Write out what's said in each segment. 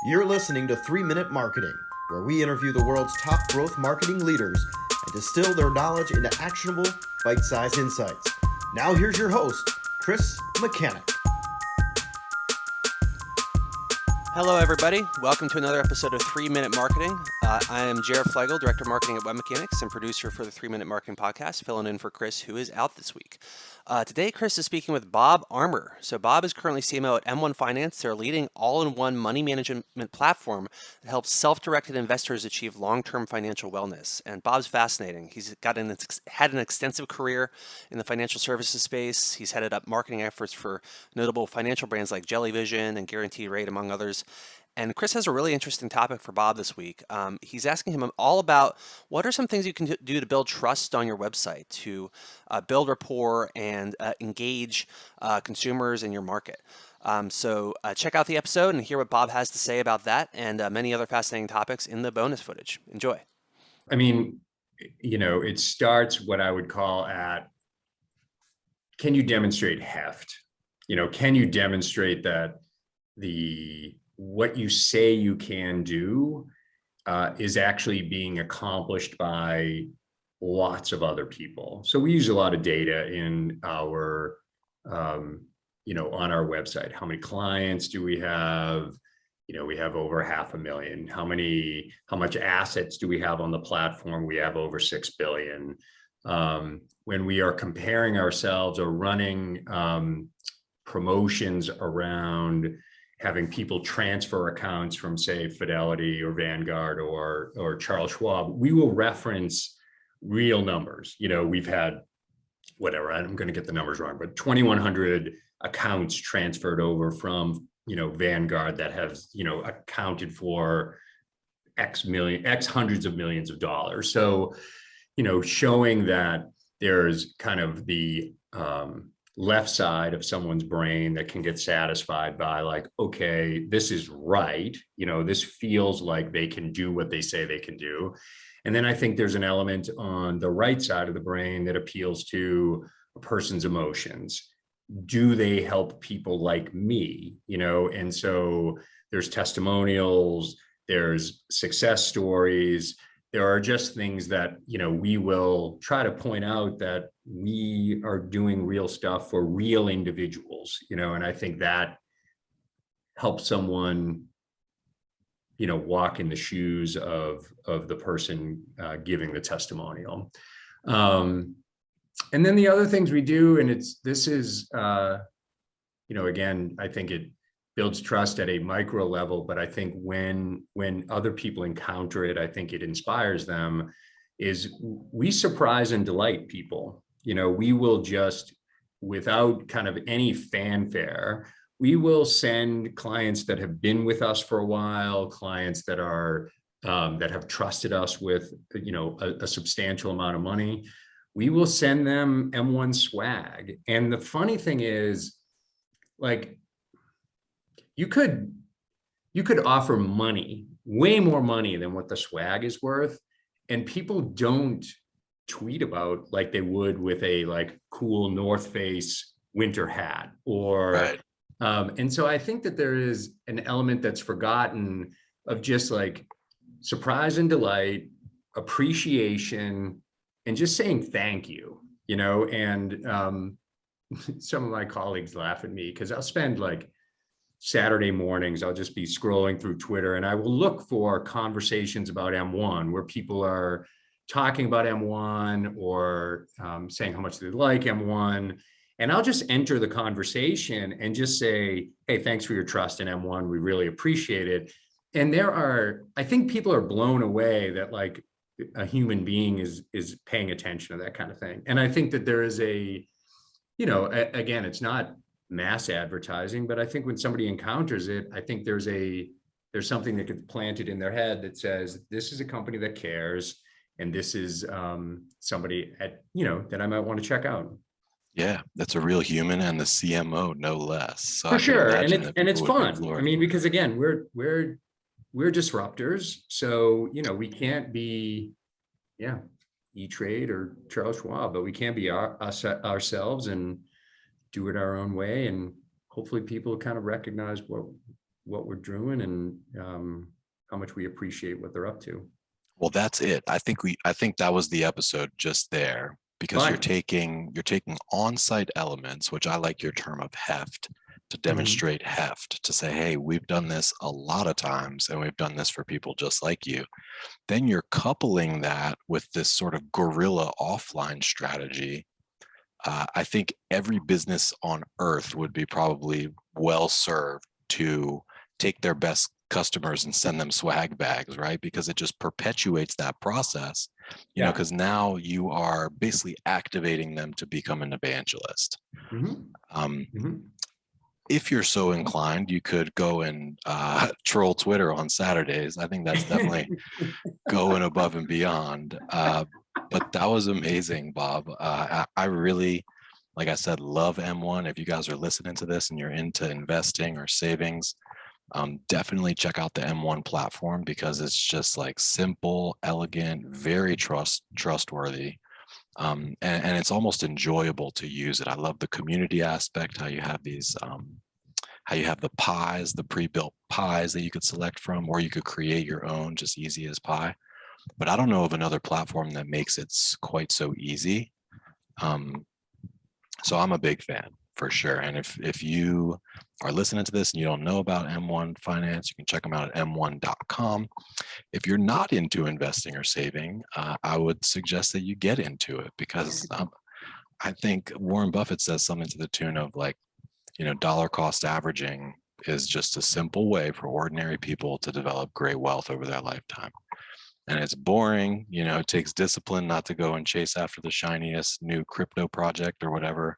You're listening to 3 Minute Marketing, where we interview the world's top growth marketing leaders and distill their knowledge into actionable, bite-sized insights. Now here's your host, Chris Mechanic. Hello, everybody. Welcome to another episode of 3 Minute Marketing. I am Jared Flegel, Director of Marketing at Web Mechanics and producer for the 3 Minute Marketing Podcast, filling in for Chris, who is out this week. Today, Chris is speaking with Bob Armour. So Bob is currently CMO at M1 Finance. They're a leading all-in-one money management platform that helps self-directed investors achieve long-term financial wellness. And Bob's fascinating. He's had an extensive career in the financial services space. He's headed up marketing efforts for notable financial brands like Jellyvision and Guaranteed Rate, among others. And Chris has a really interesting topic for Bob this week. He's asking him all about what are some things you can do to build trust on your website, to build rapport and engage consumers in your market. So check out the episode and hear what Bob has to say about that and many other fascinating topics in the bonus footage. Enjoy. I mean, it starts what I would call at, can you demonstrate heft? Can you demonstrate that what you say you can do is actually being accomplished by lots of other people. So we use a lot of data in our, on our website. How many clients do we have? We have over 500,000. How much assets do we have on the platform? We have over 6 billion. When we are comparing ourselves or running promotions around having people transfer accounts from, say, Fidelity or Vanguard or Charles Schwab, we will reference real numbers. We've had, whatever, I'm going to get the numbers wrong, but 2,100 accounts transferred over from, Vanguard that has, accounted for X hundreds of millions of dollars. So, showing that there's kind of the left side of someone's brain that can get satisfied by like, okay, this is right. This feels like they can do what they say they can do. And then I think there's an element on the right side of the brain that appeals to a person's emotions. Do they help people like me? And so there's testimonials, there's success stories. There are just things that, we will try to point out that we are doing real stuff for real individuals, and I think that helps someone, walk in the shoes of the person giving the testimonial. And then the other things we do, and again, I think it builds trust at a micro level, but I think when other people encounter it, I think it inspires them, is we surprise and delight people. We will just, without kind of any fanfare, we will send clients that have been with us for a while, clients that are that have trusted us with, a substantial amount of money. We will send them M1 swag. And the funny thing is, like, you could offer money, way more money than what the swag is worth. And people don't tweet about like they would with a like cool North Face winter hat or, Right. And so I think that there is an element that's forgotten of just like surprise and delight, appreciation, and just saying thank you, and some of my colleagues laugh at me because I'll spend like Saturday mornings, I'll just be scrolling through Twitter and I will look for conversations about M1 where people are talking about M1 or saying how much they like M1. And I'll just enter the conversation and just say, hey, thanks for your trust in M1. We really appreciate it. And I think people are blown away that like a human being is paying attention to that kind of thing. And I think that there is again, it's not mass advertising, but I think when somebody encounters it, I think there's something that gets planted in their head that says, this is a company that cares. And this is somebody that I might want to check out. Yeah, that's a real human and the CMO, no less. So For sure. And it's fun. I mean, because again, we're disruptors. So, we can't be, E-Trade or Charles Schwab, but we can't be ourselves and do it our own way. And hopefully people kind of recognize what what we're doing and how much we appreciate what they're up to. Well, that's it. I think that was the episode just there, because Fine. you're taking on-site elements, which I like your term of heft, to demonstrate heft, to say, hey, we've done this a lot of times and we've done this for people just like you. Then you're coupling that with this sort of guerrilla offline strategy. I think every business on earth would be probably well served to take their best customers and send them swag bags, right? Because it just perpetuates that process, you know, because now you are basically activating them to become an evangelist. If you're so inclined, you could go and troll Twitter on Saturdays. I think that's definitely going above and beyond. But that was amazing, Bob. I really, like I said, love M1. If you guys are listening to this and you're into investing or savings, definitely check out the M1 platform, because it's just like simple, elegant, very trustworthy. And it's almost enjoyable to use it. I love the community aspect, how you have these, how you have the pies, the pre-built pies that you could select from, or you could create your own, just easy as pie. But I don't know of another platform that makes it quite so easy. So I'm a big fan for sure. And if you are listening to this and you don't know about M1 Finance, you can check them out at m1.com. If you're not into investing or saving, I would suggest that you get into it, because I think Warren Buffett says something to the tune of like, you know, dollar cost averaging is just a simple way for ordinary people to develop great wealth over their lifetime. And it's boring, you know, it takes discipline not to go and chase after the shiniest new crypto project or whatever,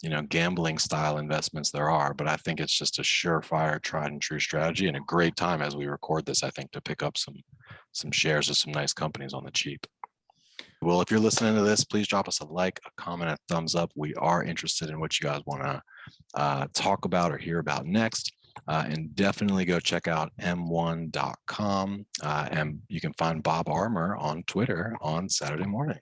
you know, gambling style investments there are. But I think it's just a surefire, tried and true strategy, and a great time as we record this, I think, to pick up some shares of some nice companies on the cheap. Well, if you're listening to this, please drop us a like, a comment, a thumbs up. We are interested in what you guys want to talk about or hear about next. And definitely go check out m1.com. And you can find Bob Armour on Twitter on Saturday mornings.